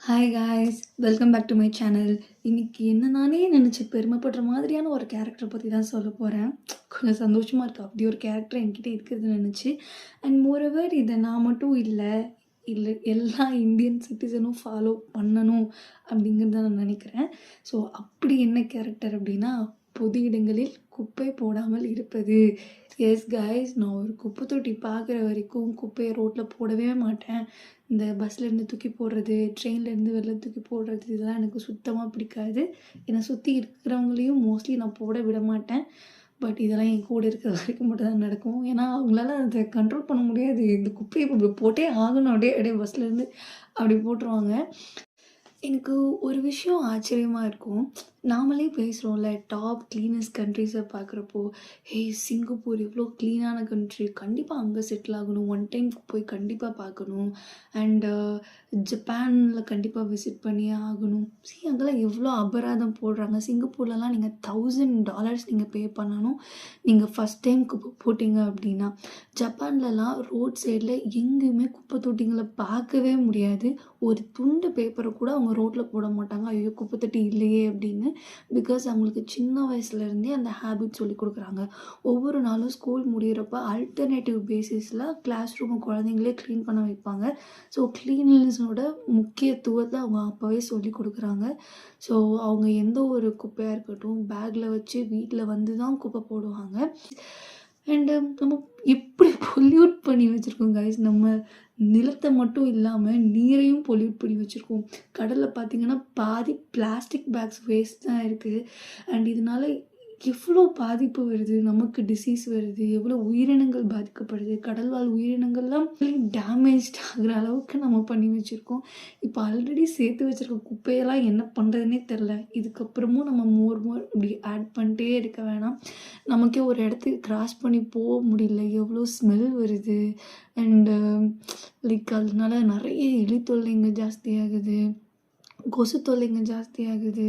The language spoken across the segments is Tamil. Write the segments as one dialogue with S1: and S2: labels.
S1: Hi guys, welcome back to my channel. இன்னைக்கு என்ன நானே நினச்சி பெருமைப்படுற மாதிரியான ஒரு கேரக்டரை பற்றி தான் சொல்ல போகிறேன். கொஞ்சம் சந்தோஷமாக இருக்குது, அப்படி ஒரு கேரக்டர் என்கிட்ட இருக்கிறது நினச்சி. அண்ட் மோரோவர் இதை நான் மட்டும் இல்லை எல்லா இந்தியன் சிட்டிசனும் ஃபாலோ பண்ணணும் அப்படிங்கிறத நான் நினைக்கிறேன். ஸோ அப்படி என்ன கேரக்டர் அப்படின்னா, பொது இடங்களில் குப்பை போடாமல் இருப்பது. எஸ் காய்ஸ், நான் ஒரு குப்பை தொட்டி பார்க்குற வரைக்கும் குப்பையை ரோட்டில் போடவே மாட்டேன். இந்த பஸ்லேருந்து தூக்கி போடுறது, ட்ரெயின்லேருந்து வெளில தூக்கி போடுறது, இதெல்லாம் எனக்கு சுத்தமாக பிடிக்காது. என்னை சுற்றி இருக்கிறவங்களையும் மோஸ்ட்லி நான் போட விட மாட்டேன். பட் இதெல்லாம் என் கூட இருக்கிற வரைக்கும் மட்டும் தான் நடக்கும். ஏன்னா அவங்களால அதை கண்ட்ரோல் பண்ண முடியாது. இந்த குப்பையை இப்போ போட்டே ஆகணும், அப்படியே பஸ்லேருந்து அப்படி போட்டுருவாங்க. எனக்கு ஒரு விஷயம் ஆச்சரியமாக இருக்கும். நாமளே பேசுகிறோம்ல, டாப் க்ளீனஸ்ட் கண்ட்ரீஸை பார்க்குறப்போ, சிங்கப்பூர் எவ்வளோ க்ளீனான கண்ட்ரி, கண்டிப்பாக அங்கே செட்டில் ஆகணும், ஒன் டைம் போய் கண்டிப்பாக பார்க்கணும். அண்டு ஜப்பானில் கண்டிப்பாக விசிட் பண்ணியே ஆகணும். அங்கெல்லாம் எவ்வளோ அபராதம் போடுறாங்க. சிங்கப்பூர்லலாம் நீங்கள் $1000 நீங்கள் பே பண்ணணும், நீங்கள் ஃபஸ்ட் டைம் குப்பை போட்டிங்க அப்படின்னா. ஜப்பான்லலாம் ரோட் சைடில் எங்கேயுமே குப்பை தொட்டிங்களை பார்க்கவே முடியாது. ஒரு துண்டு பேப்பரை கூட அவங்க ரோட்டில் போட மாட்டாங்க, ஐயோ குப்பை தொட்டி இல்லையே அப்படின்னு. பிகாஸ் அவங்களுக்கு சின்ன வயசுலேருந்தே அந்த ஹேபிட் சொல்லி கொடுக்குறாங்க. ஒவ்வொரு நாளும் ஸ்கூல் முடிகிறப்ப அல்டர்னேட்டிவ் பேசிஸில் கிளாஸ் ரூமை குழந்தைங்களே க்ளீன் பண்ண வைப்பாங்க. ஸோ க்ளீன்லினஸோட முக்கியத்துவத்தை அவங்க அப்போவே சொல்லி கொடுக்குறாங்க. ஸோ அவங்க எந்த ஒரு குப்பையாக இருக்கட்டும் பேக்கில் வச்சு வீட்டில் வந்து தான் குப்பை போடுவாங்க. அண்டு நம்ம எப்படி பொல்யூட் பண்ணி வச்சுருக்கோம் கைஸ். நம்ம நிலத்தை மட்டும் இல்லாமல் நீரையும் பொல்யூட் பண்ணி வச்சுருக்கோம். கடலில் பார்த்திங்கன்னா பாதி பிளாஸ்டிக் பேக்ஸ் வேஸ்ட் தான் இருக்குது. அண்ட் இதனால் எவ்வளோ பாதிப்பு வருது, நமக்கு டிசீஸ் வருது, எவ்வளோ உயிரினங்கள் பாதிக்கப்படுது, கடல்வாழ் உயிரினங்கள்லாம் டேமேஜ் ஆகிற அளவுக்கு நம்ம பண்ணி வச்சுருக்கோம். இப்போ ஆல்ரெடி சேர்த்து வச்சுருக்க குப்பையெல்லாம் என்ன பண்ணுறதுனே தெரில. இதுக்கப்புறமும் நம்ம மோர் இப்படி ஆட் பண்ணிட்டே இருக்க வேணாம். நமக்கே ஒரு இடத்துக்கு கிராஸ் பண்ணி போக முடியல, எவ்வளோ ஸ்மெல் வருது. அண்டு அதனால நிறைய எலி தொல்லைங்க ஜாஸ்தியாகுது, கொசு தொல்லைங்க ஜாஸ்தியாகுது.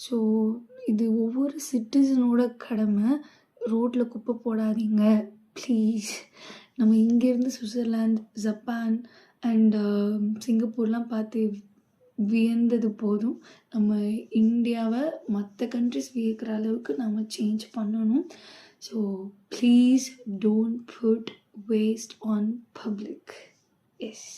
S1: ஸோ இது ஒவ்வொரு சிட்டிசனோட கடமை. ரோட்டில் குப்பை போடாதீங்க ப்ளீஸ். நம்ம இங்கேருந்து சுவிட்சர்லாந்து, ஜப்பான் அண்ட் சிங்கப்பூர்லாம் பார்த்து வியந்தது போதும். நம்ம இந்தியாவை மற்ற கண்ட்ரிஸ் வியக்கிற அளவுக்கு நம்ம சேஞ்ச் பண்ணணும். So please don't put waste on public. S.